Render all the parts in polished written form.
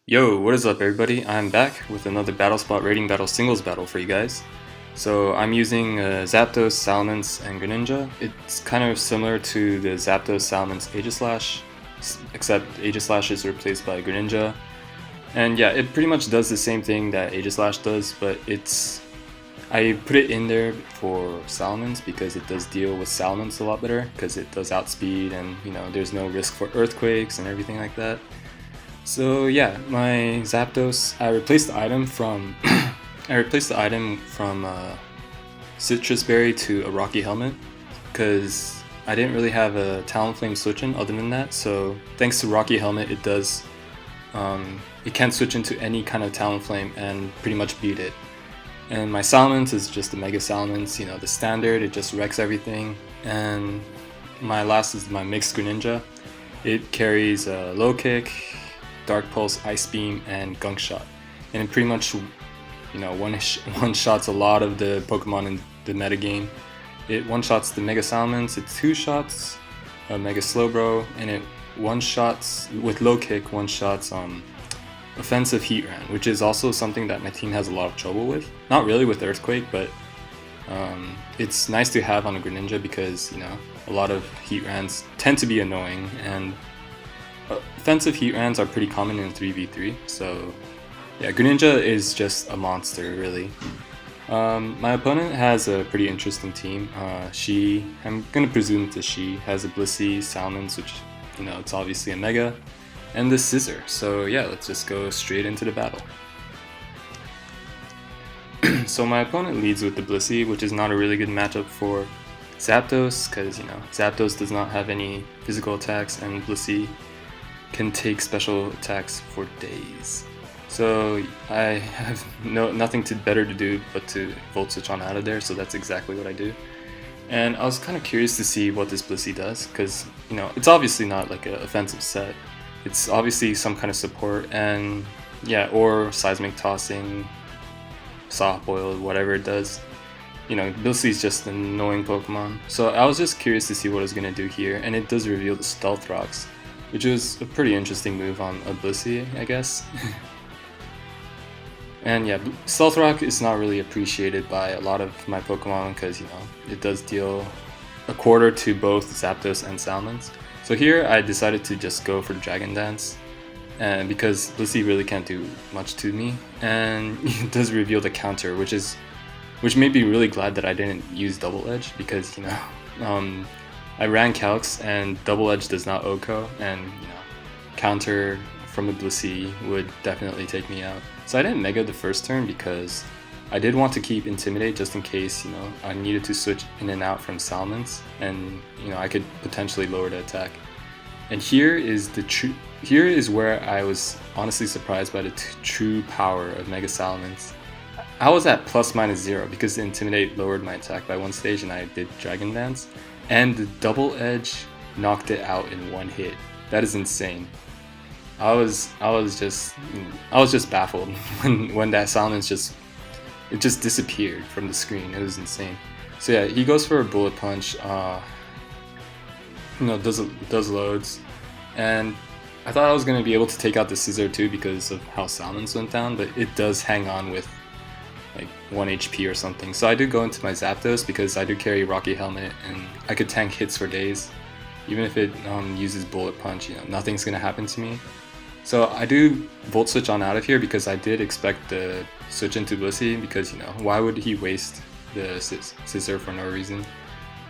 Yo, what is up everybody? I'm back with another battle spot rating battle singles battle for you guys. So I'm using Zapdos, Salamence, and Greninja. It's kind of similar to the Zapdos, Salamence, Aegislash, except Aegislash is replaced by Greninja. And yeah, it pretty much does the same thing that Aegislash does, but I put it in there for Salamence because it does deal with Salamence a lot better, because it does outspeed and there's no risk for earthquakes and everything like that. So yeah, my Zapdos, I replaced the item from Citrus Berry to a Rocky Helmet because I didn't really have a Talonflame switch-in other than that. So thanks to Rocky Helmet, it can switch into any kind of Talonflame and pretty much beat it. And my Salamence is just a Mega Salamence, the standard. It just wrecks everything. And my last is my mixed Greninja. It carries a Low Kick, Dark Pulse, Ice Beam, and Gunk Shot, and it pretty much, one shots a lot of the Pokemon in the metagame. It one shots the Mega Salamence. It two shots a Mega Slowbro, and it one shots with Low Kick. One shots offensive Heatran, which is also something that my team has a lot of trouble with. Not really with Earthquake, but it's nice to have on a Greninja because a lot of Heatrans tend to be annoying, and offensive Heatrans are pretty common in 3v3, so yeah, Greninja is just a monster, really. My opponent has a pretty interesting team. I'm gonna presume that she has a Blissey, Salamence, which, it's obviously a Mega, and the Scissor. So yeah, let's just go straight into the battle. So my opponent leads with the Blissey, which is not a really good matchup for Zapdos, because, Zapdos does not have any physical attacks, and Blissey can take special attacks for days. So I have nothing better to do but to Volt Switch on out of there, so that's exactly what I do. And I was kind of curious to see what this Blissey does, because it's obviously not like an offensive set. It's obviously some kind of support, and yeah, or Seismic Tossing, Soft Boil, whatever it does. Blissey's just an annoying Pokemon. So I was just curious to see what it was going to do here, and it does reveal the Stealth Rocks, which was a pretty interesting move on a Blissey, I guess. And yeah, Stealth Rock is not really appreciated by a lot of my Pokemon because, it does deal a quarter to both Zapdos and Salamence. So here I decided to just go for Dragon Dance, and because Blissey really can't do much to me, and it does reveal the counter, which made me really glad that I didn't use Double Edge, because I ran Calcs and Double Edge does not OHKO, and counter from a Blissey would definitely take me out. So I didn't Mega the first turn because I did want to keep Intimidate just in case I needed to switch in and out from Salamence, and I could potentially lower the attack. And here is where I was honestly surprised by the true power of Mega Salamence. I was at ±0 because the Intimidate lowered my attack by one stage and I did Dragon Dance, and the Double Edge knocked it out in one hit. That is insane. I was just baffled when that Salamence just disappeared from the screen. It was insane. So yeah, he goes for a Bullet Punch. Does loads, and I thought I was gonna be able to take out the Scissor too because of how Salamence went down, but it does hang on with like 1 HP or something. So I do go into my Zapdos because I do carry Rocky Helmet and I could tank hits for days. Even if it uses Bullet Punch, nothing's gonna happen to me. So I do Volt Switch on out of here because I did expect the switch into Blissey, because why would he waste the Scissor for no reason?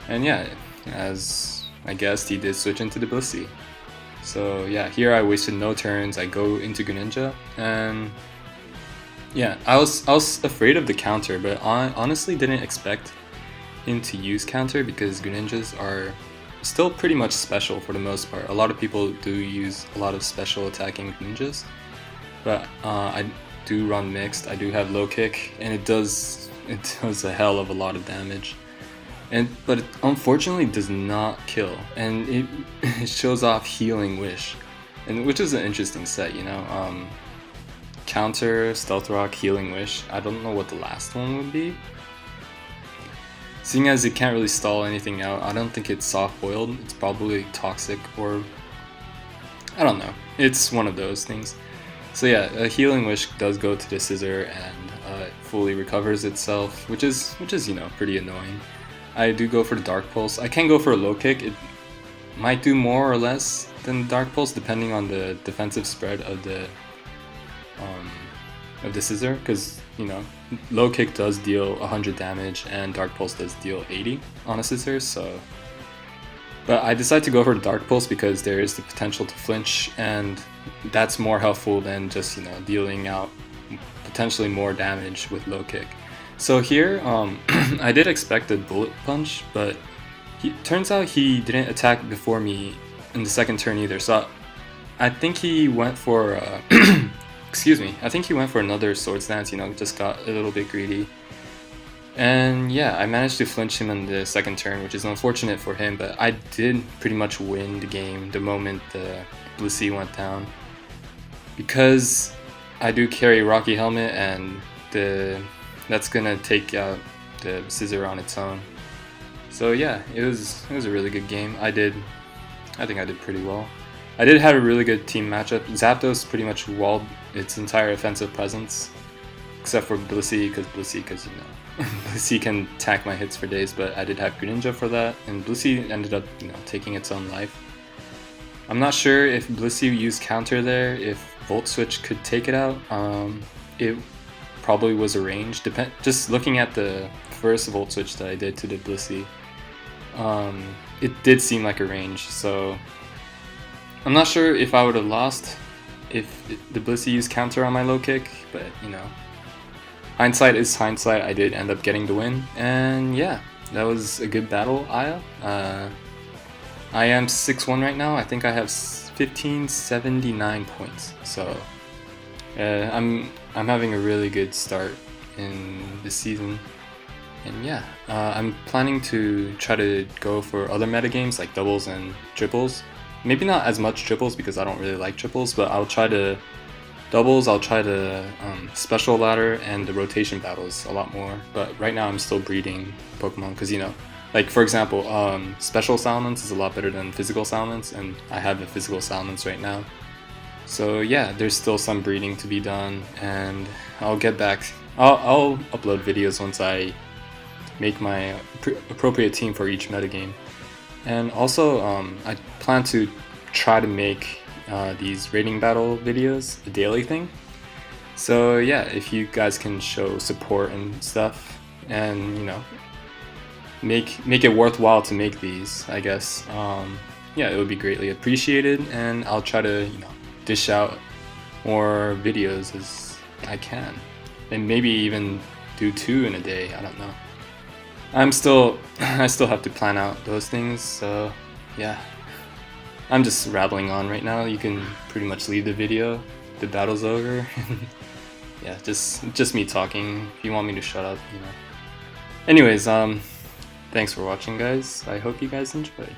And yeah, as I guessed, he did switch into the Blissey. So yeah, here I wasted no turns. I go into Greninja, and yeah, I was afraid of the counter, but I honestly didn't expect him to use counter because Greninjas are still pretty much special for the most part. A lot of people do use a lot of special attacking Greninjas, but I do run mixed. I do have Low Kick, and it does a hell of a lot of damage. But it unfortunately does not kill, and it shows off Healing Wish, and which is an interesting set, Counter, Stealth Rock, Healing Wish. I don't know what the last one would be. Seeing as it can't really stall anything out, I don't think it's soft boiled. It's probably toxic, or I don't know. It's one of those things. So yeah, a Healing Wish does go to the Scissor and it fully recovers itself, which is pretty annoying. I do go for the Dark Pulse. I can go for a Low Kick. It might do more or less than Dark Pulse depending on the defensive spread of the Scissor, because Low Kick does deal 100 damage and Dark Pulse does deal 80 on a Scissor. So, but I decided to go for the Dark Pulse because there is the potential to flinch, and that's more helpful than just dealing out potentially more damage with Low Kick. So here, I did expect a Bullet Punch, but turns out he didn't attack before me in the second turn either. So I think he went for excuse me. I think he went for another Swords Dance. Just got a little bit greedy. And yeah, I managed to flinch him in the second turn, which is unfortunate for him, but I did pretty much win the game the moment the Blissey went down. Because I do carry Rocky Helmet, and that's gonna take out the Scissor on its own. So yeah, it was a really good game. I think I did pretty well. I did have a really good team matchup. Zapdos pretty much walled its entire offensive presence, except for Blissey, because Blissey can tank my hits for days, but I did have Greninja for that, and Blissey ended up taking its own life. I'm not sure if Blissey used counter there, if Volt Switch could take it out. It probably was a range. Just looking at the first Volt Switch that I did to the Blissey, it did seem like a range, so I'm not sure if I would have lost if the Blissey used counter on my Low Kick, but hindsight is hindsight. I did end up getting the win, and yeah, that was a good battle, Aya. I am 6-1 right now. I think I have 1579 points, so I'm having a really good start in this season. And yeah, I'm planning to try to go for other metagames like doubles and triples. Maybe not as much triples because I don't really like triples, but I'll try to doubles, I'll try to special ladder and the rotation battles a lot more. But right now I'm still breeding Pokemon because like for example, special Salamence is a lot better than physical Salamence, and I have a physical Salamence right now. So yeah, there's still some breeding to be done, and I'll get back. I'll upload videos once I make my appropriate team for each metagame. And also, I plan to try to make these rating battle videos a daily thing. So yeah, if you guys can show support and stuff, and make it worthwhile to make these, I guess. Yeah, it would be greatly appreciated, and I'll try to dish out more videos as I can, and maybe even do 2 in a day. I don't know. I still have to plan out those things, so yeah. I'm just rattling on right now. You can pretty much leave the video. The battle's over. Yeah, just me talking. If you want me to shut up, Anyways, thanks for watching, guys. I hope you guys enjoy.